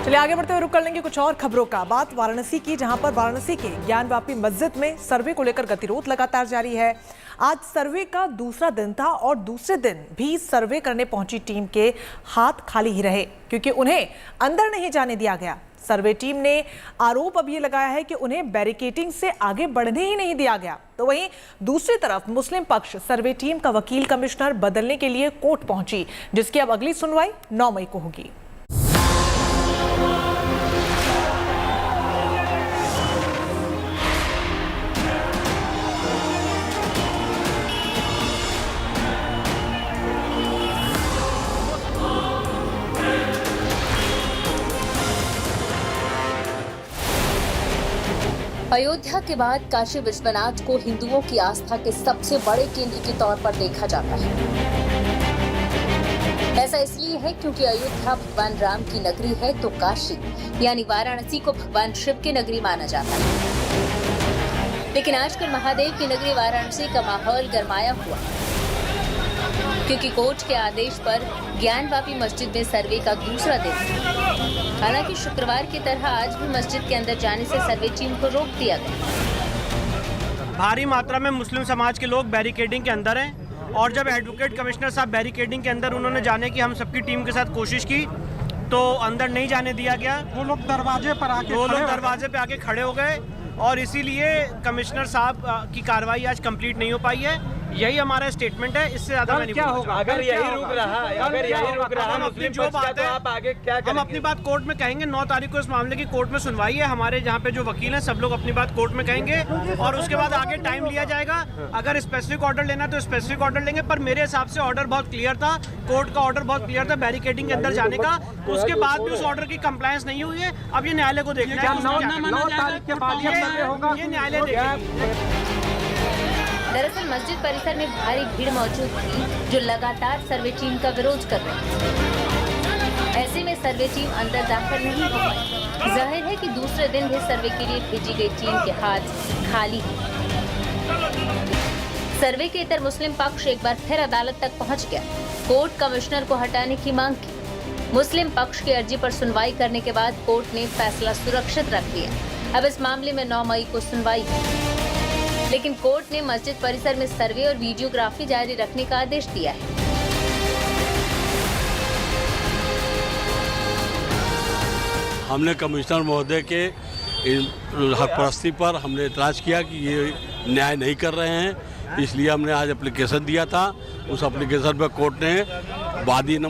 चलिए आगे बढ़ते हुए रुक कर लेंगे कुछ और खबरों का। बात वाराणसी की, जहां पर वाराणसी के ज्ञानवापी मस्जिद में सर्वे को लेकर गतिरोध लगातार जारी है। आज सर्वे का दूसरा दिन था और दूसरे दिन भी सर्वे करने पहुंची टीम के हाथ खाली ही रहे, क्योंकि उन्हें अंदर नहीं जाने दिया गया। सर्वे टीम ने आरोप अब ये लगाया है कि उन्हें बैरिकेडिंग से आगे बढ़ने ही नहीं दिया गया। तो वहीं दूसरी तरफ मुस्लिम पक्ष सर्वे टीम का वकील कमिश्नर बदलने के लिए कोर्ट पहुंची, जिसकी अब अगली सुनवाई 9 मई को होगी। अयोध्या के बाद काशी विश्वनाथ को हिंदुओं की आस्था के सबसे बड़े केंद्र के तौर पर देखा जाता है। ऐसा इसलिए है क्योंकि अयोध्या भगवान राम की नगरी है, तो काशी यानी वाराणसी को भगवान शिव की नगरी माना जाता है। लेकिन आजकल महादेव की नगरी वाराणसी का माहौल गरमाया हुआ, क्योंकि कोर्ट के आदेश पर ज्ञानवापी मस्जिद में सर्वे का दूसरा दिन। हालांकि शुक्रवार की तरह आज भी मस्जिद के अंदर जाने से सर्वे टीम को रोक दिया गया। भारी मात्रा में मुस्लिम समाज के लोग बैरिकेडिंग के अंदर हैं और जब एडवोकेट कमिश्नर साहब बैरिकेडिंग के अंदर उन्होंने जाने की हम सबकी टीम के साथ कोशिश की तो अंदर नहीं जाने दिया गया। वो लोग दरवाजे पे आके खड़े हो गए और इसीलिए कमिश्नर साहब की कार्रवाई आज कंप्लीट नहीं हो पाई है। यही हमारा स्टेटमेंट है, इससे ज्यादा मैं नहीं क्या होगा अगर यही रुक रहा मुस्लिम जो पक्ष का बात तो है आप आगे क्या हम करेंगे? अपनी बात कोर्ट में कहेंगे। 9 तारीख को इस मामले की कोर्ट में सुनवाई है। हमारे जहाँ पे जो वकील हैं सब लोग अपनी बात कोर्ट में कहेंगे और उसके बाद आगे टाइम लिया जाएगा। अगर स्पेसिफिक ऑर्डर लेना तो स्पेसिफिक ऑर्डर लेंगे, पर मेरे हिसाब से ऑर्डर बहुत क्लियर था, कोर्ट का ऑर्डर बहुत क्लियर था बैरिकेडिंग के अंदर जाने का। उसके बाद भी उस ऑर्डर की कंप्लायंस नहीं हुई है। अब ये न्यायालय को देखना है, 9 तारीख के बाद ये न्यायालय देखेगा। दरअसल मस्जिद परिसर में भारी भीड़ मौजूद थी, जो लगातार सर्वे टीम का विरोध कर रही थी। ऐसे में सर्वे टीम अंदर दाखिल नहीं हो पाई। जाहिर है कि दूसरे दिन भी सर्वे के लिए भेजी गई टीम के हाथ खाली हैं। सर्वे के इतर मुस्लिम पक्ष एक बार फिर अदालत तक पहुंच गया, कोर्ट कमिश्नर को हटाने की मांग की। मुस्लिम पक्ष की अर्जी पर सुनवाई करने के बाद कोर्ट ने फैसला सुरक्षित रख लिया। अब इस मामले में 9 मई को सुनवाई है, लेकिन कोर्ट ने मस्जिद परिसर में सर्वे और वीडियोग्राफी जारी रखने का आदेश दिया है। हमने कमिश्नर महोदय के हरपरस्ती पर हमने इतराज किया कि ये न्याय नहीं कर रहे हैं, इसलिए हमने आज एप्लीकेशन दिया था। उस एप्लीकेशन पर कोर्ट ने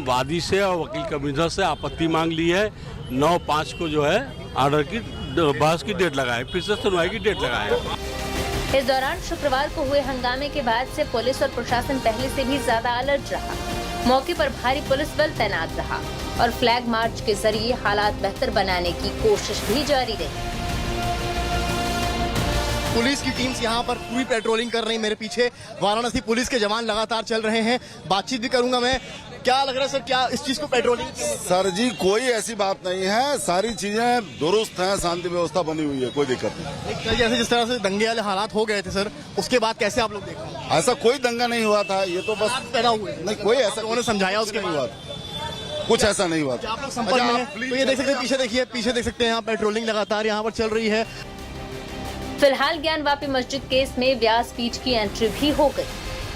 वादी से और वकील कमिश्नर से आपत्ति मांग ली है। 9/5 को जो है ऑर्डर की बहस की डेट लगाए, फिर से सुनवाई की डेट लगाए। इस दौरान शुक्रवार को हुए हंगामे के बाद से पुलिस और प्रशासन पहले से भी ज्यादा अलर्ट रहा। मौके पर भारी पुलिस बल तैनात रहा और फ्लैग मार्च के जरिए हालात बेहतर बनाने की कोशिश भी जारी रही। पुलिस की टीम्स यहाँ पर पूरी पेट्रोलिंग कर रही है। मेरे पीछे वाराणसी पुलिस के जवान लगातार चल रहे हैं। बातचीत भी करूंगा मैं। क्या लग रहा है सर, क्या इस चीज को पेट्रोलिंग? सर जी कोई ऐसी बात नहीं है, सारी चीजें दुरुस्त हैं, शांति व्यवस्था बनी हुई है, कोई दिक्कत नहीं। कल जैसे जिस तरह से दंगे वाले हालात हो गए थे सर, उसके बाद कैसे आप लोग देख रहे हैं? ऐसा कोई दंगा नहीं हुआ था, ये तो बस पैदा हुए नहीं, कोई ऐसा उन्होंने समझाया उसके नहीं हुआ था, कुछ ऐसा नहीं हुआ था। आप लोग संपर्क में हैं, तो ये देख सकते हैं, पीछे देखिए, पीछे देख सकते हैं, यहाँ पेट्रोलिंग लगातार यहाँ पर चल रही है। फिलहाल ज्ञानवापी मस्जिद केस में व्यासपीठ की एंट्री भी हो गई।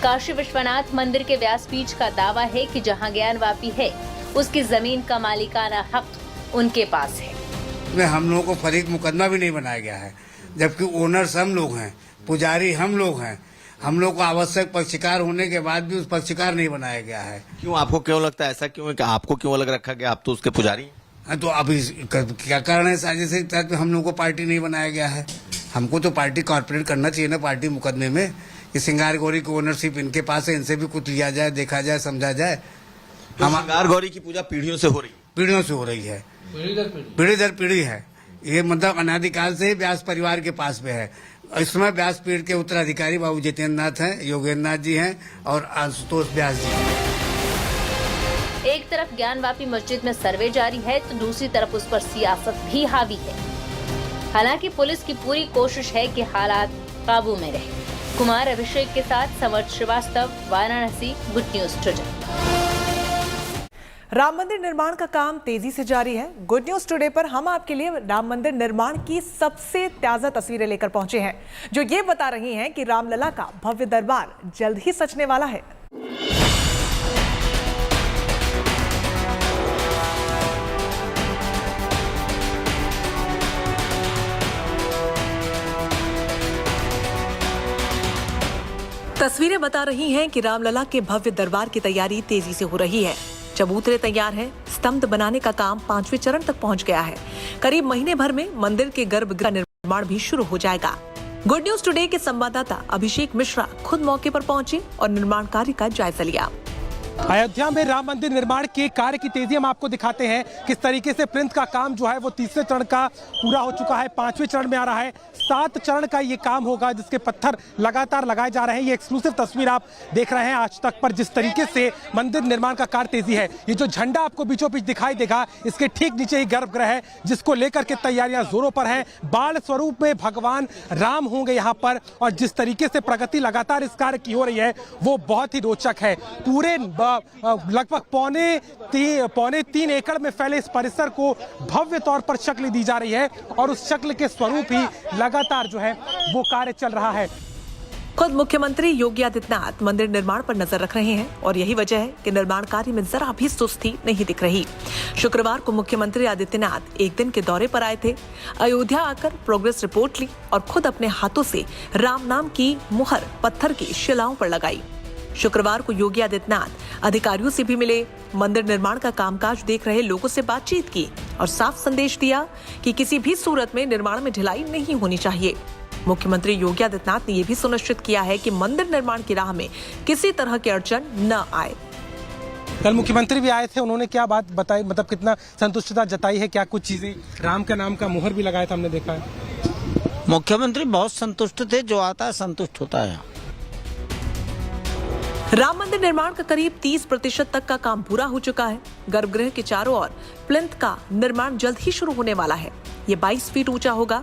काशी विश्वनाथ मंदिर के व्यासपीठ का दावा है कि जहां ज्ञानवापी है, उसकी जमीन का मालिकाना हक उनके पास है। हम लोगों को फरीक मुकदमा भी नहीं बनाया गया है, जबकि ओनर्स हम लोग हैं, पुजारी हम लोग हैं। हम लोग को आवश्यक पक्षकार होने के बाद भी उस पक्षकार नहीं बनाया गया है। क्यों, आपको क्यों लगता है ऐसा? क्यों है कि आपको क्यों अलग रखा गया? आप तो उसके पुजारी हैं। तो अब क्या कारण है? साजिश के तहत हम लोग को पार्टी नहीं बनाया गया है। हमको तो पार्टी कॉर्पोरेट करना चाहिए ना पार्टी मुकदमे में, कि श्रृंगार गौरी की ओनरशिप इनके पास है, इनसे भी कुछ लिया जाए, देखा जाए, समझा जाए। तो श्रृंगार गौरी की पूजा पीढ़ियों से हो रही है, पीढ़ियों से हो रही है, पीढ़ी दर पीढ़ी है। ये मतलब अनादिकाल से ही व्यास परिवार के पास में है। इस समय व्यास पीठ के उत्तराधिकारी बाबू जितेंद्र नाथ हैं, योगेंद्र नाथ जी हैं और आशुतोष व्यास जी हैं। एक तरफ ज्ञानवापी मस्जिद में सर्वे जारी है, तो दूसरी तरफ उस पर सियासत भी हावी है। हालांकि पुलिस की पूरी कोशिश है कि हालात काबू में रहे। कुमार अभिषेक के साथ Samarth Srivastava, Varanasi, good news today. Ram Mandir निर्माण का काम तेजी से जारी है। गुड न्यूज टुडे पर हम आपके लिए राम मंदिर निर्माण की सबसे ताजा तस्वीरें लेकर पहुंचे हैं, जो ये बता रही हैं कि रामलला का भव्य दरबार जल्द ही सजने वाला है। तस्वीरें बता रही हैं कि रामलला के भव्य दरबार की तैयारी तेजी से हो रही है। चबूतरे तैयार हैं, स्तंभ बनाने का काम 5वें चरण तक पहुंच गया है। करीब महीने भर में मंदिर के गर्भगृह निर्माण भी शुरू हो जाएगा। गुड न्यूज टुडे के संवाददाता अभिषेक मिश्रा खुद मौके पर पहुंचे और निर्माण कार्य का जायजा लिया। अयोध्या में राम मंदिर निर्माण के कार्य की तेजी हम आपको दिखाते हैं। किस तरीके से प्लिंथ का काम जो है वो 3रे चरण का पूरा हो चुका है, 5वें चरण में आ रहा है। 7 चरण का ये काम होगा, जिसके पत्थर लगातार लगाए जा रहे हैं। ये एक्सक्लूसिव तस्वीर आप देख रहे हैं आज तक पर, जिस तरीके से मंदिर निर्माण का कार्य तेजी है। ये जो झंडा आपको बीचों बीच दिखाई देगा, इसके ठीक नीचे ही गर्भगृह है, जिसको लेकर के तैयारियां जोरों पर हैं। बाल स्वरूप में भगवान राम होंगे यहाँ पर, और जिस तरीके से प्रगति लगातार इस कार्य की हो रही है वो बहुत ही रोचक है। पूरे लगभग पौने 3 एकड़ में फैले इस परिसर को भव्य तौर पर शक्ल दी जा रही है, और उस शक्ल के स्वरूप ही लगातार जो है वो कार्य चल रहा है। खुद मुख्यमंत्री योगी आदित्यनाथ मंदिर निर्माण पर नजर रख रहे हैं, और यही वजह है कि निर्माण कार्य में जरा भी सुस्ती नहीं दिख रही। शुक्रवार को मुख्यमंत्री आदित्यनाथ एक दिन के दौरे पर आए थे। अयोध्या आकर प्रोग्रेस रिपोर्ट ली और खुद अपने हाथों से राम नाम की मुहर पत्थर की शिलाओं पर लगाई। शुक्रवार को योगी आदित्यनाथ अधिकारियों से भी मिले, मंदिर निर्माण का कामकाज देख रहे लोगों से बातचीत की और साफ संदेश दिया कि किसी भी सूरत में निर्माण में ढिलाई नहीं होनी चाहिए। मुख्यमंत्री योगी आदित्यनाथ ने यह भी सुनिश्चित किया है कि मंदिर निर्माण की राह में किसी तरह की अड़चन न आए। कल मुख्यमंत्री भी आए थे, उन्होंने क्या बात बताई, मतलब कितना संतुष्टता जताई है? क्या कुछ चीजें, राम का नाम का मुहर भी लगाया था, हमने देखा है। मुख्यमंत्री बहुत संतुष्ट थे, जो आता है संतुष्ट होता है। राम मंदिर निर्माण का करीब 30% तक का काम पूरा हो चुका है। गर्भगृह के चारों ओर प्लिंथ का निर्माण जल्द ही शुरू होने वाला है। ये 22 फीट ऊंचा होगा।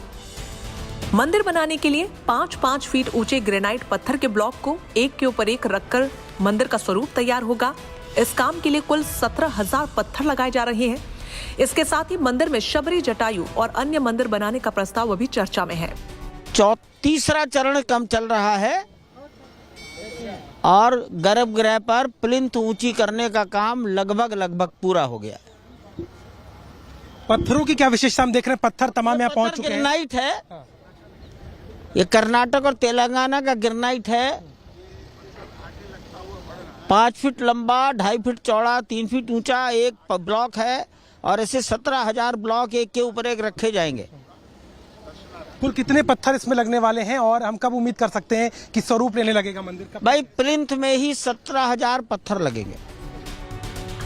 मंदिर बनाने के लिए 5-5 फीट ऊंचे ग्रेनाइट पत्थर के ब्लॉक को एक के ऊपर एक रखकर मंदिर का स्वरूप तैयार होगा। इस काम के लिए कुल 17,000 पत्थर लगाए जा रहे हैं। इसके साथ ही मंदिर में शबरी, जटायु और अन्य मंदिर बनाने का प्रस्ताव अभी चर्चा में है। 3रा चरण कम चल रहा है और गर्भगृह पर प्लिंथ ऊंची करने का काम लगभग पूरा हो गया। पत्थरों की क्या विशेषता हम देख रहे हैं? पत्थर तमाम यहाँ पहुंच चुके हैं। ग्रेनाइट है, ये कर्नाटक और तेलंगाना का ग्रेनाइट है। 5 फीट लंबा, 2.5 फीट चौड़ा, 3 फीट ऊंचा एक ब्लॉक है, और ऐसे 17,000 ब्लॉक एक के ऊपर एक रखे जाएंगे। कुल कितने पत्थर इसमें लगने वाले हैं, और हम कब उम्मीद कर सकते हैं कि स्वरूप लेने लगेगा मंदिर का? भाई प्लिंथ में ही 17,000 पत्थर लगेंगे।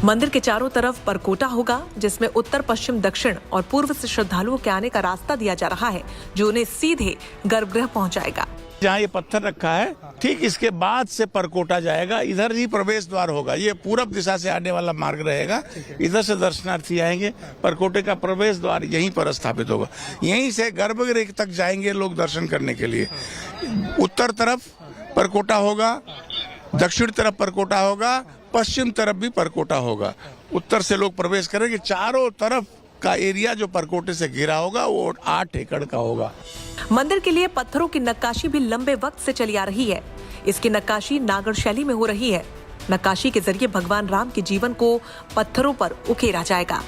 मंदिर के चारों तरफ परकोटा होगा, जिसमें उत्तर, पश्चिम, दक्षिण और पूर्व से श्रद्धालुओं के आने का रास्ता दिया जा रहा है, जो उन्हें सीधे गर्भगृह पहुंचाएगा। जहाँ ये पत्थर रखा है, ठीक इसके बाद से परकोटा जाएगा। इधर ही प्रवेश द्वार होगा। ये पूरब दिशा से आने वाला मार्ग रहेगा। इधर से दर्शनार्थी आएंगे। परकोटे का प्रवेश द्वार यहीं पर स्थापित होगा। यहीं से गर्भगृह तक जाएंगे लोग दर्शन करने के लिए। उत्तर तरफ परकोटा होगा, दक्षिण तरफ परकोटा होगा, पश्चिम तरफ भी परकोटा होगा। उत्तर से लोग प्रवेश करेंगे। चारों तरफ का एरिया जो परकोटे से घिरा होगा वो 8 एकड़ का होगा। मंदिर के लिए पत्थरों की नक्काशी भी लंबे वक्त से चली आ रही है। इसकी नक्काशी नागर शैली में हो रही है। नक्काशी के जरिए भगवान राम के जीवन को पत्थरों पर उकेरा जाएगा।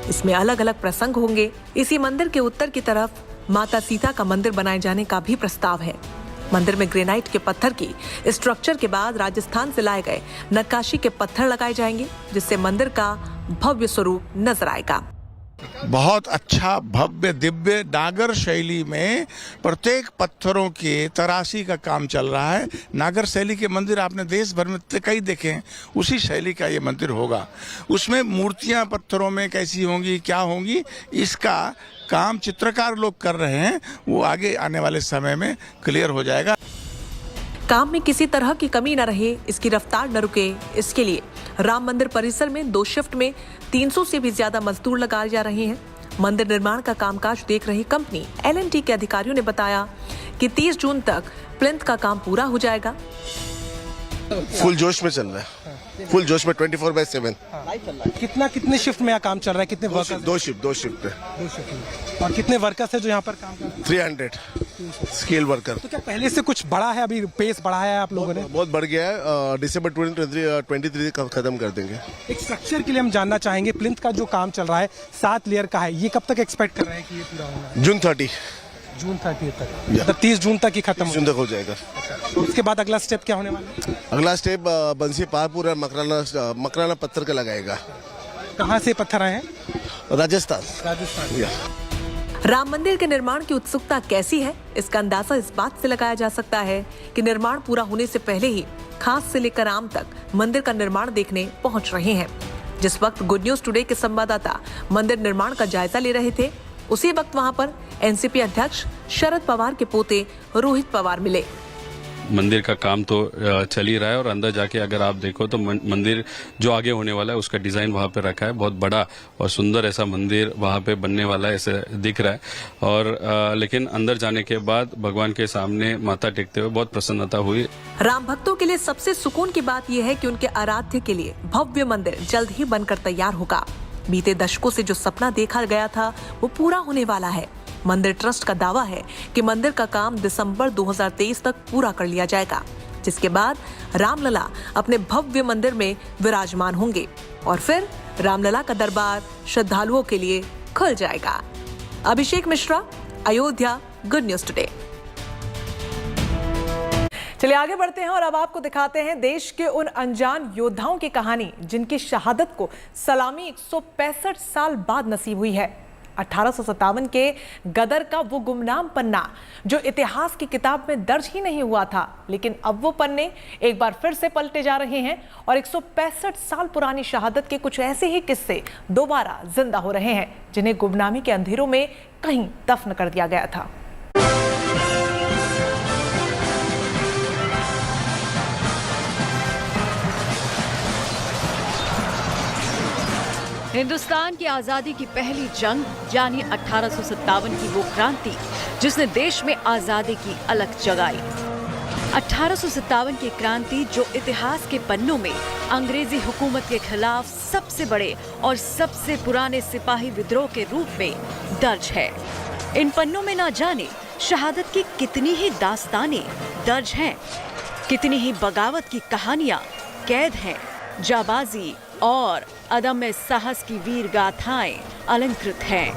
इसमें अलग अलग प्रसंग होंगे। इसी मंदिर के उत्तर की तरफ माता सीता का मंदिर बनाए जाने का भी प्रस्ताव है। मंदिर में ग्रेनाइट के पत्थर की स्ट्रक्चर के बाद राजस्थान से लाए गए नक्काशी के पत्थर लगाए जाएंगे, जिससे मंदिर का भव्य स्वरूप नजर आएगा। बहुत अच्छा भव्य दिव्य नागर शैली में प्रत्येक पत्थरों के तराशी का काम चल रहा है। नागर शैली के मंदिर आपने देश भर में कई देखे हैं, उसी शैली का ये मंदिर होगा। उसमें मूर्तियां पत्थरों में कैसी होंगी, क्या होंगी, इसका काम चित्रकार लोग कर रहे हैं। वो आगे आने वाले समय में क्लियर हो जाएगा। काम में किसी तरह की कमी न रहे, इसकी रफ्तार न रुके, इसके लिए राम मंदिर परिसर में 2 शिफ्ट में 300 से भी ज्यादा मजदूर लगाए जा रहे हैं। मंदिर निर्माण का कामकाज देख रही कंपनी L&T के अधिकारियों ने बताया कि 30 जून तक प्लिंथ का काम पूरा हो जाएगा। फुल जोश में चल रहा है। फुल जोश में 24/7। कितने शिफ्ट में यहाँ काम चल रहा है, कितने वर्कर्स? दो शिफ्ट पे। और कितने वर्कर्स है जो यहाँ पर काम कर रहे हैं? 300 स्किल वर्कर। तो क्या पहले से कुछ बढ़ा है, अभी पेस बढ़ाया है आप लोगों ने? बहुत बढ़ गया है। दिसंबर 2023 खत्म कर देंगे। एक स्ट्रक्चर के लिए हम जानना चाहेंगे, प्लिंथ का जो काम चल रहा है 7 लेयर का है, ये कब तक एक्सपेक्ट कर रहे हैं कि ये पूरा होगा? जून 30 तक, मतलब 30 जून तक ही खत्म हो जाएगा। तो उसके बाद अगला स्टेप क्या होने वाला है? अगला स्टेप बंसी पारपुर और मकराना पत्थर का लगाएगा। कहाँ से पत्थर आए हैं? राजस्थान। राम मंदिर के निर्माण की उत्सुकता कैसी है, इसका अंदाजा इस बात से लगाया जा सकता है कि निर्माण पूरा होने से पहले ही खास से लेकर आम तक मंदिर का निर्माण देखने पहुंच रहे हैं। जिस वक्त गुड न्यूज टुडे के संवाददाता मंदिर निर्माण का जायजा ले रहे थे, उसी वक्त वहां पर एनसीपी अध्यक्ष शरद पवार के पोते रोहित पवार मिले। मंदिर का काम तो चल ही रहा है और अंदर जाके अगर आप देखो तो मंदिर जो आगे होने वाला है उसका डिजाइन वहाँ पे रखा है। बहुत बड़ा और सुंदर ऐसा मंदिर वहाँ पे बनने वाला है, ऐसे दिख रहा है। और लेकिन अंदर जाने के बाद भगवान के सामने माथा टेकते हुए बहुत प्रसन्नता हुई। राम भक्तों के लिए सबसे सुकून की बात यह है कि उनके आराध्य के लिए भव्य मंदिर जल्द ही बनकर तैयार होगा। बीते दशकों से जो सपना देखा गया था वो पूरा होने वाला है। मंदिर ट्रस्ट का दावा है कि मंदिर का काम दिसंबर 2023 तक पूरा कर लिया जाएगा, जिसके बाद रामलला अपने भव्य मंदिर में विराजमान होंगे और फिर रामलला का दरबार श्रद्धालुओं के लिए खुल जाएगा। Abhishek Mishra, Ayodhya, good news today. चलिए आगे बढ़ते हैं और अब आपको दिखाते हैं देश के उन अनजान योद्धाओं की कहानी जिनकी शहादत को सलामी 165 साल बाद नसीब हुई है। 1857 के गदर का वो गुमनाम पन्ना जो इतिहास की किताब में दर्ज ही नहीं हुआ था, लेकिन अब वो पन्ने एक बार फिर से पलटे जा रहे हैं और 165 साल पुरानी शहादत के कुछ ऐसे ही किस्से दोबारा जिंदा हो रहे हैं जिन्हें गुमनामी के अंधेरों में कहीं दफन कर दिया गया था। हिंदुस्तान की आजादी की पहली जंग यानी 1857 की वो क्रांति जिसने देश में आजादी की अलख जगाई। 1857 की क्रांति जो इतिहास के पन्नों में अंग्रेजी हुकूमत के खिलाफ सबसे बड़े और सबसे पुराने सिपाही विद्रोह के रूप में दर्ज है। इन पन्नों में ना जाने शहादत की कितनी ही दास्तानें दर्ज हैं, कितनी ही बगावत की कहानियां कैद हैं, जाबाजी और अदम्य साहस की वीर गाथाएं अलंकृत हैं।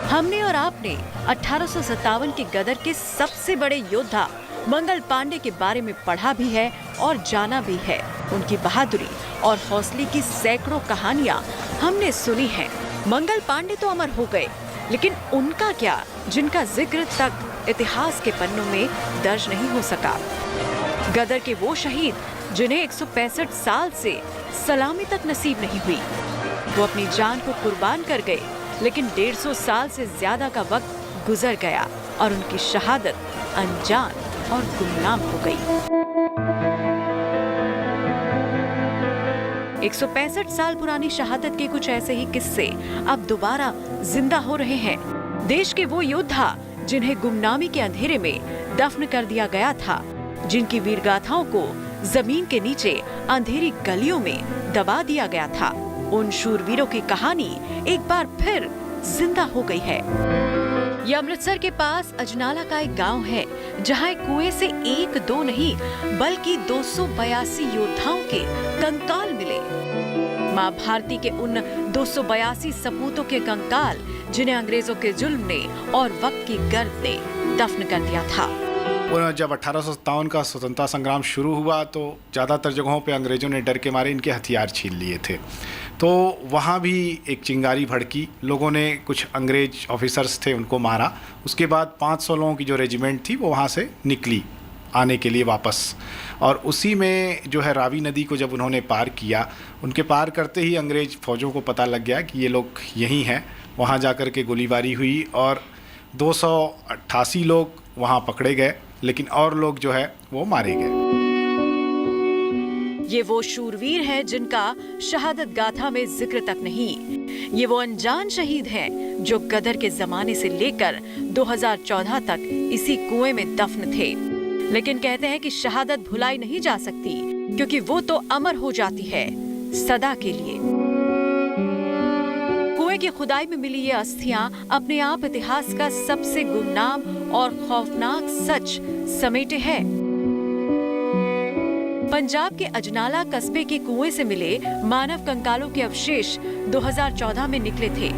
हमने और आपने 1857 के गदर के सबसे बड़े योद्धा मंगल पांडे के बारे में पढ़ा भी है और जाना भी है। उनकी बहादुरी और हौसले की सैकड़ों कहानियां हमने सुनी हैं। मंगल पांडे तो अमर हो गए, लेकिन उनका क्या जिनका जिक्र तक इतिहास के पन्नों में दर्ज नहीं हो सका। गदर के वो शहीद जिन्हें 165 साल से सलामी तक नसीब नहीं हुई, वो अपनी जान को कुर्बान कर गए, लेकिन 150 साल से ज्यादा का वक्त गुजर गया और उनकी शहादत अनजान और गुमनाम हो गई। 165 साल पुरानी शहादत के कुछ ऐसे ही किस्से अब दोबारा जिंदा हो रहे हैं। देश के वो योद्धा जिन्हें गुमनामी के अंधेरे में दफन कर दिया गया था, जिनकी वीरगाथाओं को जमीन के नीचे अंधेरी गलियों में दबा दिया गया था, उन शूरवीरों की कहानी एक बार फिर जिंदा हो गई है। ये अमृतसर के पास अजनाला का एक गांव है, जहां एक कुएं से 1-2 नहीं बल्कि 282 योद्धाओं के कंकाल मिले। मां भारती के उन 282 सपूतों के कंकाल जिन्हें अंग्रेजों के जुल्म ने और वक्त की गर्द ने दफन कर दिया था। जब 1857 का स्वतंत्रता संग्राम शुरू हुआ तो ज़्यादातर जगहों पे अंग्रेज़ों ने डर के मारे इनके हथियार छीन लिए थे, तो वहाँ भी एक चिंगारी भड़की। लोगों ने, कुछ अंग्रेज ऑफिसर्स थे, उनको मारा। उसके बाद 500 लोगों की जो रेजिमेंट थी वो वहाँ से निकली आने के लिए वापस, और उसी में जो है रावी नदी को जब उन्होंने पार किया, उनके पार करते ही अंग्रेज फ़ौजों को पता लग गया कि ये लोग यहीं हैं। वहाँ जाकर के गोलीबारी हुई और 288 लोग वहाँ पकड़े गए, लेकिन और लोग जो है वो मारे गए। ये वो शूरवीर हैं जिनका शहादत गाथा में जिक्र तक नहीं। ये वो अनजान शहीद हैं जो गदर के जमाने से लेकर 2014 तक इसी कुएं में दफन थे। लेकिन कहते हैं कि शहादत भुलाई नहीं जा सकती, क्योंकि वो तो अमर हो जाती है, सदा के लिए। कुएं की खुदाई में मिली ये अस्थियां अपने आप इतिहास का सबसे गुमनाम और खौफनाक सच समेटे हैं। पंजाब के अजनाला कस्बे के कुएं से मिले मानव कंकालों के अवशेष 2014 में निकले थे।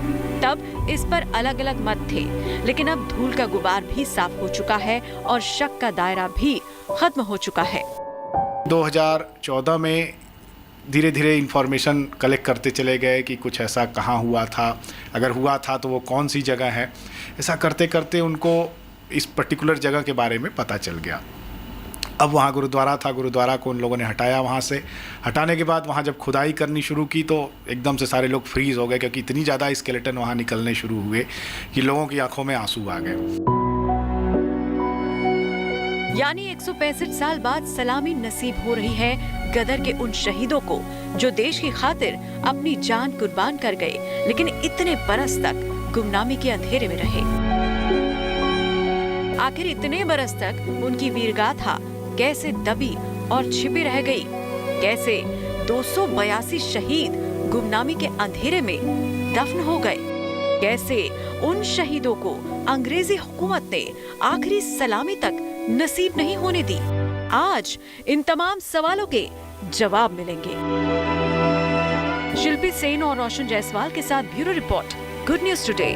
तब इस पर अलग अलग मत थे, लेकिन अब धूल का गुबार भी साफ हो चुका है और शक का दायरा भी खत्म हो चुका है। 2014 में धीरे धीरे इंफॉर्मेशन कलेक्ट करते चले गए कि कुछ ऐसा कहाँ हुआ था, अगर हुआ था तो वो कौन सी जगह है। ऐसा करते करते उनको इस पर्टिकुलर जगह के बारे में पता चल गया। अब वहाँ गुरुद्वारा था, गुरुद्वारा को उन लोगों ने हटाया। वहाँ से हटाने के बाद वहाँ जब खुदाई करनी शुरू की तो एकदम से सारे लोग फ्रीज हो गए, क्योंकि इतनी ज़्यादा स्केलेटन वहाँ निकलने शुरू हुए कि लोगों की आंखों में आंसू आ गए। यानी 165 साल बाद सलामी नसीब हो रही है गदर के उन शहीदों को जो देश की खातिर अपनी जान कुर्बान कर गए, लेकिन इतने बरस तक गुमनामी के अंधेरे में रहे। आखिर इतने बरस तक उनकी वीरगाथा कैसे दबी और छिपी रह गई? कैसे 282 शहीद गुमनामी के अंधेरे में दफन हो गए? कैसे उन शहीदों को अंग्रेजी हुकूमत ने आखिरी सलामी तक नसीब नहीं होने दी? आज इन तमाम सवालों के जवाब मिलेंगे। शिल्पी सेन और रोशन जायसवाल के साथ bureau report, good news today.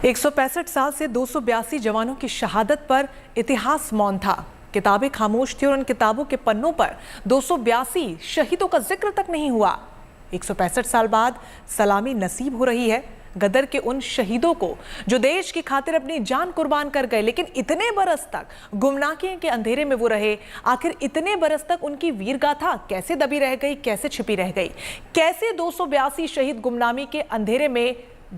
165 साल से 282 जवानों की शहादत पर इतिहास मौन था। किताबें खामोश थी और उन किताबों के पन्नों पर 282 शहीदों का जिक्र तक नहीं हुआ। 165 साल बाद सलामी नसीब हो रही है गदर के उन शहीदों को जो देश की खातिर अपनी जान कुर्बान कर गए, लेकिन इतने बरस तक गुमनामी के अंधेरे में वो रहे। आखिर इतने बरस तक उनकी वीरगाथा कैसे दबी रह गई, कैसे छिपी रह गई? कैसे 282 शहीद गुमनामी के अंधेरे में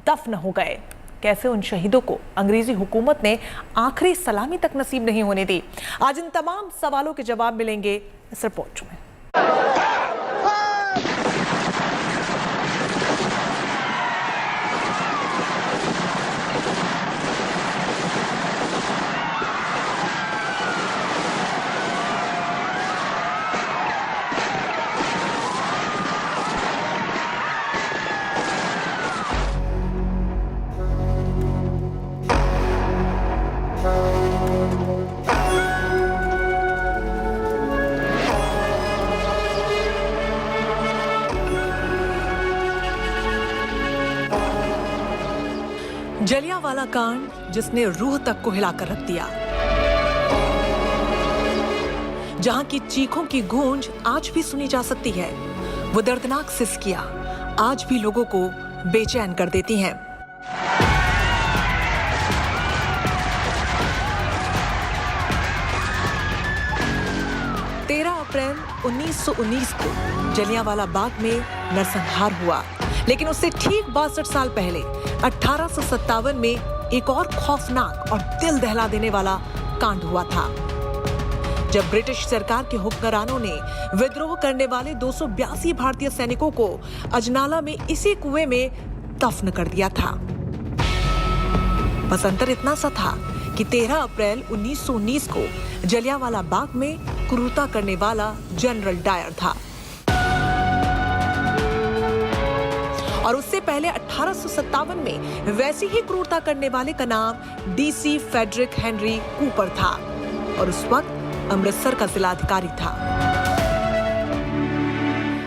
दफन हो गए? कैसे उन शहीदों को अंग्रेजी हुकूमत ने आखिरी सलामी तक नसीब नहीं होने दी? आज इन तमाम सवालों के जवाब मिलेंगे इस रिपोर्ट में। जलियांवाला कांड जिसने रूह तक को हिलाकर रख दिया, जहां की चीखों की गूंज आज भी सुनी जा सकती है। वो दर्दनाक सिसकियां आज भी लोगों को बेचैन कर देती हैं। अप्रैल 1919 को जलियांवाला बाग में नरसंहार हुआ, लेकिन उससे ठीक 62 साल पहले 1857 में एक और खौफनाक और दिल दहला देने वाला कांड हुआ था, जब ब्रिटिश सरकार के हुक्मरानों ने विद्रोह करने वाले 282 भारतीय सैनिकों को अजनाला में इसी कुएं में दफन कर दिया था। बस अंतर इतना सा था कि 13 अप्रैल 1919 को जलियांवाला बाग में क्रूरता करने वाला जनरल डायर था और उससे पहले 1857 में वैसी ही क्रूरता करने वाले का नाम डीसी फेडरिक हेनरी कूपर था और उस वक्त अमृतसर का जिलाधिकारी था।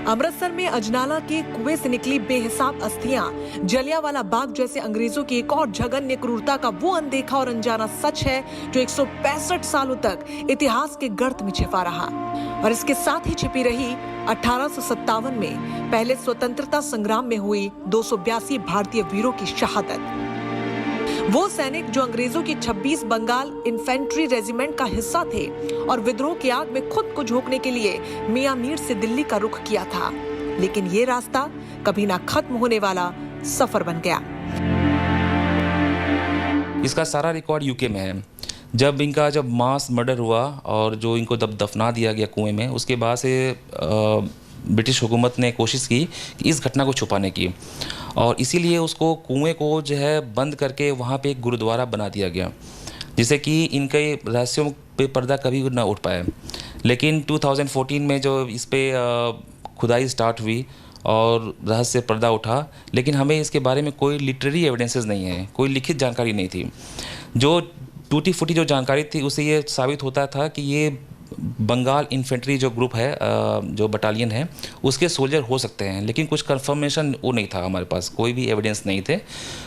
अमृतसर में अजनाला के कुएं से निकली बेहिसाब अस्थियां जलियांवाला बाग जैसे अंग्रेजों की एक और जघन्य क्रूरता का वो अनदेखा और अनजाना सच है जो 165 सालों तक इतिहास के गर्त में छिपा रहा और इसके साथ ही छिपी रही 1857 में पहले स्वतंत्रता संग्राम में हुई 282 भारतीय वीरों की शहादत। वो सैनिक जो अंग्रेजों की 26 बंगाल इन्फेंट्री रेजिमेंट का हिस्सा थे और विद्रोह की आग में खुद को झोंकने के लिए मियां मीर से दिल्ली का रुख किया था, लेकिन ये रास्ता कभी ना खत्म होने वाला सफर बन गया। इसका सारा रिकॉर्ड यूके में है। जब मास मर्डर हुआ और जो इनको दफना दिया गया कुएं में, उसके बाद से ब्रिटिश हुकूमत ने कोशिश की कि इस घटना को छुपाने की और इसीलिए उसको कुएं को जो है बंद करके वहाँ पे एक गुरुद्वारा बना दिया गया, जिससे कि इनके रहस्यों पे पर्दा कभी ना उठ पाए। लेकिन 2014 में जो इस पे खुदाई स्टार्ट हुई और रहस्य पर्दा उठा, लेकिन हमें इसके बारे में कोई लिटरेरी एविडेंसेस नहीं है, कोई लिखित जानकारी नहीं थी। जो टूटी फूटी जो जानकारी थी उससे ये साबित होता था कि ये बंगाल इन्फेंट्री जो ग्रुप है, जो बटालियन है, उसके सोल्जर हो सकते हैं, लेकिन कुछ कंफर्मेशन वो नहीं था, हमारे पास कोई भी एविडेंस नहीं थे।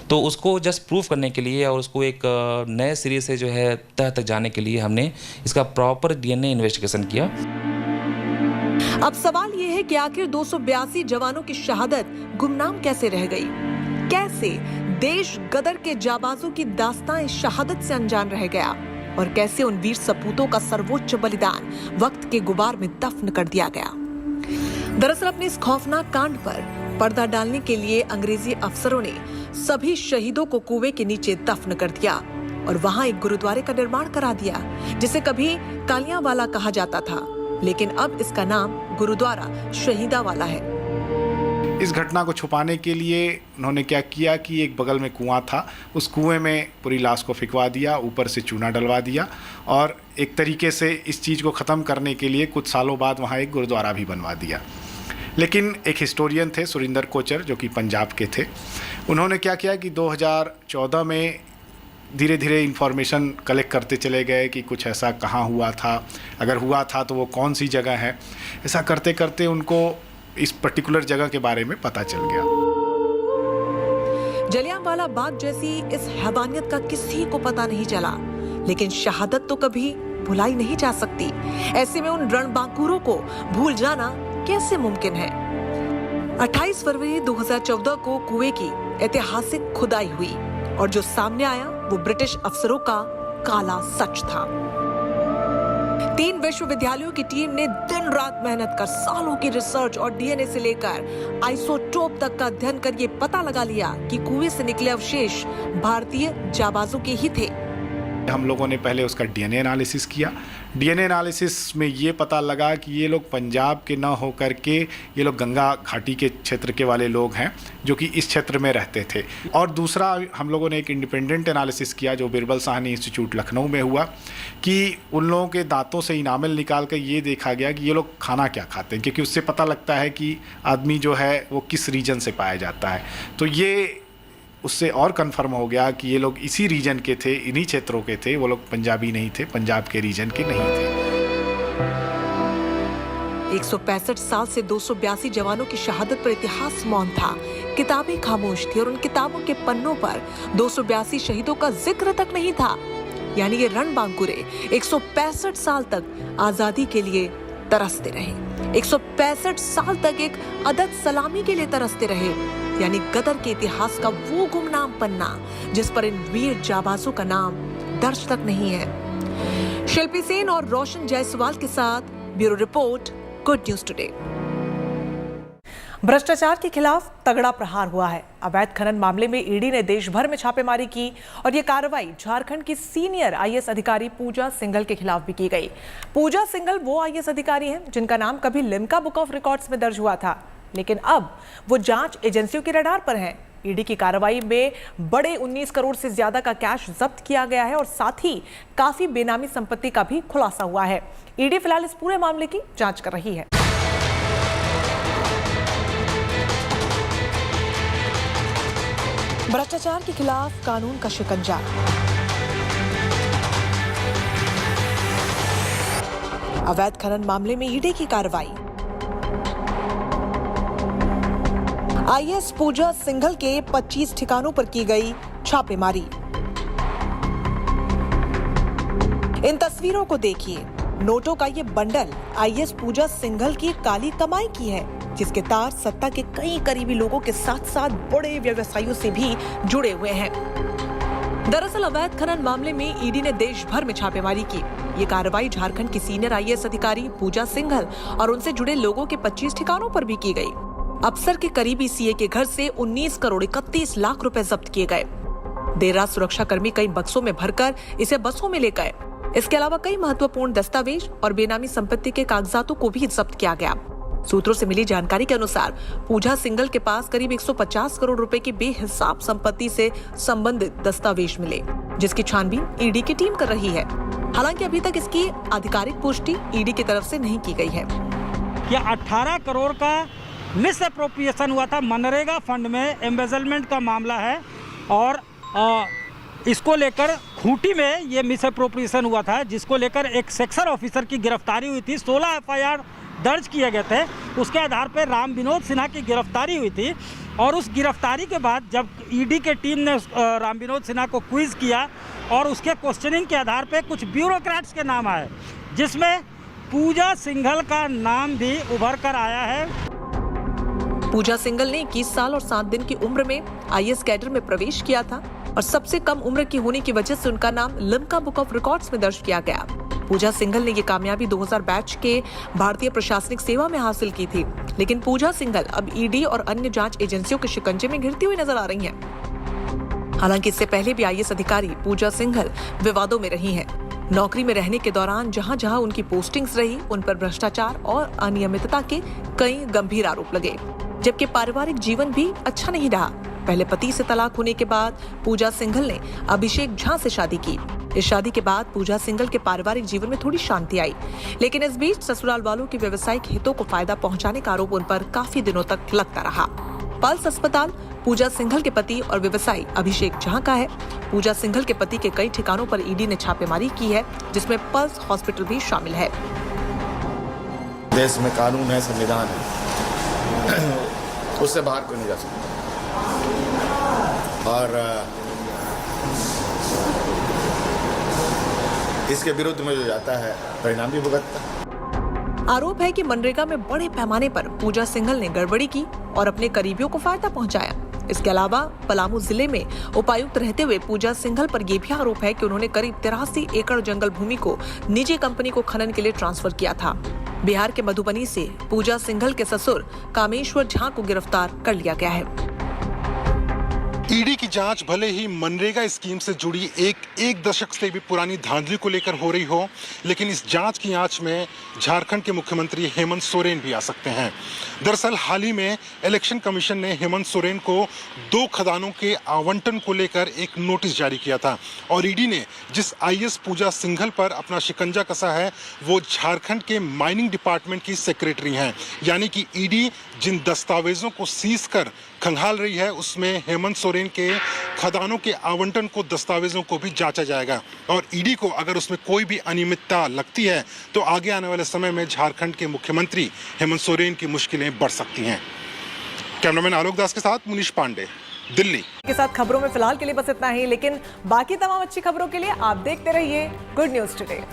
तो उसको जस्ट प्रूव करने के लिए और उसको एक नए सिरे से जो है तह तक जाने के लिए हमने इसका प्रॉपर डीएनए इन्वेस्टिगेशन किया। अब सवाल ये है कि आखिर 282 जवानों की शहादत गुमनाम कैसे रह गई? कैसे देश गदर के जाबाजों की दास्तान शहादत से अनजान रह गया? और कैसे उन वीर सपूतों का सर्वोच्च बलिदान वक्त के गुबार में दफन कर दिया गया? दरअसल अपने इस खौफनाक कांड पर पर्दा डालने के लिए अंग्रेजी अफसरों ने सभी शहीदों को कुएं के नीचे दफन कर दिया और वहां एक गुरुद्वारे का निर्माण करा दिया, जिसे कभी कालियांवाला कहा जाता था, लेकिन अब इसका नाम गुरुद्वारा शहीदावाला है। इस घटना को छुपाने के लिए उन्होंने क्या किया कि एक बगल में कुआं था, उस कुएं में पूरी लाश को फिकवा दिया, ऊपर से चूना डलवा दिया और एक तरीके से इस चीज़ को ख़त्म करने के लिए कुछ सालों बाद वहाँ एक गुरुद्वारा भी बनवा दिया। लेकिन एक हिस्टोरियन थे सुरिंदर कोचर, जो कि पंजाब के थे, उन्होंने क्या किया कि 2014 में धीरे धीरे इन्फॉर्मेशन कलेक्ट करते चले गए कि कुछ ऐसा कहाँ हुआ था, अगर हुआ था तो वो कौन सी जगह है। ऐसा करते करते उनको इस पर्टिकुलर जगह के बारे में पता चल गया। जलियांवाला बाग जैसी इस हैवानियत का किसी को पता नहीं चला, लेकिन शहादत तो कभी भुलाई नहीं जा सकती। ऐसे में उन रणबांकुरों को भूल जाना कैसे मुमकिन है? 28 फरवरी 2014 को कुएं की ऐतिहासिक खुदाई हुई और जो सामने आया वो ब्रिटिश अफसरों का काला सच था। 3 विश्वविद्यालयों की टीम ने दिन रात मेहनत कर सालों की रिसर्च और डीएनए से लेकर आइसोटोप तक का अध्ययन कर ये पता लगा लिया कि कुएं से निकले अवशेष भारतीय जाबाजों के ही थे। हम लोगों ने पहले उसका डीएनए एनालिसिस किया। डीएनए एनालिसिस में ये पता लगा कि ये लोग पंजाब के न होकर के ये लोग गंगा घाटी के क्षेत्र के वाले लोग हैं, जो कि इस क्षेत्र में रहते थे। और दूसरा हम लोगों ने एक इंडिपेंडेंट एनालिसिस किया जो बिरबल साहनी इंस्टीट्यूट लखनऊ में हुआ, कि उन लोगों के दांतों से इनामल निकाल कर ये देखा गया कि ये लोग खाना क्या खाते हैं, क्योंकि उससे पता लगता है कि आदमी जो है वो किस रीजन से पाया जाता है। तो ये उससे और कंफर्म हो गया कि ये लोग इसी रीजन के थे, इन्हीं क्षेत्रों के थे, वो लोग पंजाबी नहीं थे, पंजाब के रीजन के नहीं थे। 165 साल से 282 जवानों की शहादत पर इतिहास मौन था, किताबें खामोश थी और उन किताबों के पन्नों पर 282 शहीदों का जिक्र तक नहीं था। यानी ये रणबांकुरे 165 साल तक आजादी के लिए तरसते रहे, 165 साल तक एक अदद सलामी के लिए तरसते रहे। यानी गदर के इतिहास का वो गुमनाम पन्ना जिस पर इन वीर जाबाजों का नाम दर्ज तक नहीं है। शिल्पी सेन और रोशन जायसवाल के साथ bureau report, good news today. भ्रष्टाचार के खिलाफ तगड़ा प्रहार हुआ है। अवैध खनन मामले में ईडी ने देश भर में छापेमारी की और ये कार्रवाई झारखंड की सीनियर आईएएस अधिकारी पूजा सिंघल के खिलाफ भी की गई। पूजा सिंघल वो आईएएस अधिकारी हैं जिनका नाम कभी लिम्का बुक ऑफ रिकॉर्ड्स में दर्ज हुआ था, लेकिन अब वो जांच एजेंसियों के रडार पर हैं। ईडी की कार्रवाई में बड़े 19 करोड़ से ज्यादा का कैश जब्त किया गया है और साथ ही काफी बेनामी संपत्ति का भी खुलासा हुआ है। ईडी फिलहाल इस पूरे मामले की जांच कर रही है। भ्रष्टाचार के खिलाफ कानून का शिकंजा। अवैध खनन मामले में ईडी की कार्रवाई। आईएएस पूजा सिंघल के 25 ठिकानों पर की गई छापेमारी। इन तस्वीरों को देखिए। नोटों का ये बंडल आईएएस पूजा सिंघल की काली कमाई की है, जिसके तार सत्ता के कई करीबी लोगों के साथ साथ बड़े व्यवसायियों से भी जुड़े हुए हैं। दरअसल अवैध खनन मामले में ईडी ने देश भर में छापेमारी की। ये कार्रवाई झारखंड की सीनियर आईएएस अधिकारी पूजा सिंघल और उनसे जुड़े लोगों के 25 ठिकानों पर भी की गई। अफसर के करीबी सीए के घर से 19 करोड़ 31 लाख रुपए जब्त किए गए। देर रात सुरक्षाकर्मी कई बक्सों में भरकर इसे बसों में ले गए। इसके अलावा कई महत्वपूर्ण दस्तावेज और बेनामी संपत्ति के कागजातों को भी जब्त किया गया। सूत्रों से मिली जानकारी के अनुसार पूजा सिंघल के पास करीब 150 करोड़ रुपए की बेहिसाब संपत्ति से संबंधित दस्तावेज मिले, जिसकी छानबीन ईडी की टीम कर रही है। हालांकि अभी तक इसकी आधिकारिक पुष्टि ईडी की तरफ से नहीं की गई है। कि 18 करोड़ का मिस अप्रोप्रिएशन हुआ था मनरेगा फंड में, एम्बेजलमेंट का मामला है और इसको लेकर खूंटी में ये मिस अप्रोप्रिएशन हुआ था, जिसको लेकर एक सेक्शन ऑफिसर की गिरफ्तारी हुई थी। 16 एफआईआर दर्ज किए गए थे। उसके आधार पर राम विनोद सिन्हा की गिरफ्तारी हुई थी और उस गिरफ्तारी के बाद जब ईडी के टीम ने राम विनोद सिन्हा को क्विज किया और उसके क्वेश्चनिंग के आधार पर कुछ ब्यूरोक्रेट्स के नाम आए, जिसमें पूजा सिंघल का नाम भी उभर कर आया है। पूजा सिंघल ने 21 साल और 7 दिन की उम्र में आईएएस कैडर में प्रवेश किया था और सबसे कम उम्र की होने की वजह से उनका नाम लिम्का बुक ऑफ रिकॉर्ड्स में दर्ज किया गया। पूजा सिंघल ने ये कामयाबी 2000 बैच के भारतीय प्रशासनिक सेवा में हासिल की थी, लेकिन पूजा सिंघल अब ईडी और अन्य जांच एजेंसियों के शिकंजे में घिरती हुई नजर आ रही हैं। हालांकि इससे पहले भी आईएएस अधिकारी पूजा सिंघल विवादों में रही हैं। नौकरी में रहने के दौरान जहां जहां उनकी पोस्टिंग्स रही, उन पर भ्रष्टाचार और अनियमितता के कई गंभीर आरोप लगे, जबकि पारिवारिक जीवन भी अच्छा नहीं रहा। पहले पति से तलाक होने के बाद पूजा सिंघल ने अभिषेक झा से शादी की। इस शादी के बाद पूजा सिंघल के पारिवारिक जीवन में थोड़ी शांति आई, लेकिन इस बीच ससुराल वालों के व्यवसायिक हितों को फायदा पहुंचाने का आरोप उन पर काफी दिनों तक लगता रहा। पल्स अस्पताल पूजा सिंघल के पति और व्यवसायी अभिषेक झा का है। पूजा सिंघल के पति के कई ठिकानों पर ईडी ने छापेमारी की है, जिसमें पल्स हॉस्पिटल भी शामिल है। देश में कानून है, संविधान है, उससे बाहर कोई नहीं जा सकता और इसके विरुद्ध में जो जाता है परिणाम भी भुगतता है। आरोप है कि मनरेगा में बड़े पैमाने पर पूजा सिंघल ने गड़बड़ी की और अपने करीबियों को फायदा पहुंचाया। इसके अलावा पलामू जिले में उपायुक्त रहते हुए पूजा सिंघल पर यह भी आरोप है कि उन्होंने करीब 83 एकड़ जंगल भूमि को निजी कंपनी को खनन के लिए ट्रांसफर किया था। बिहार के मधुबनी से पूजा सिंघल के ससुर कामेश्वर झा को गिरफ्तार कर लिया गया है। ईडी की जांच भले ही मनरेगा स्कीम से जुड़ी एक दशक से भी पुरानी धांधली को लेकर हो रही हो, लेकिन इस जांच की आंच में झारखंड के मुख्यमंत्री हेमंत सोरेन भी आ सकते हैं। दरअसल हाल ही में इलेक्शन कमीशन ने हेमंत सोरेन को 2 खदानों के आवंटन को लेकर एक नोटिस जारी किया था और ईडी ने जिस आईएएस पूजा सिंघल पर अपना शिकंजा कसा है वो झारखंड के माइनिंग डिपार्टमेंट की सेक्रेटरी हैं। यानी कि ईडी जिन दस्तावेजों को सीज कर खंगाल रही है उसमें हेमंत सोरेन के खदानों के आवंटन को, दस्तावेजों को भी जांचा जाएगा और ईडी को अगर उसमें कोई भी अनियमितता लगती है तो आगे आने वाले समय में झारखंड के मुख्यमंत्री हेमंत सोरेन की मुश्किलें बढ़ सकती हैं। कैमरामैन आलोक दास के साथ मुनीश पांडे, दिल्ली। के साथ खबरों में फिलहाल के लिए बस इतना ही, लेकिन बाकी तमाम अच्छी खबरों के लिए आप देखते रहिए गुड न्यूज टुडे।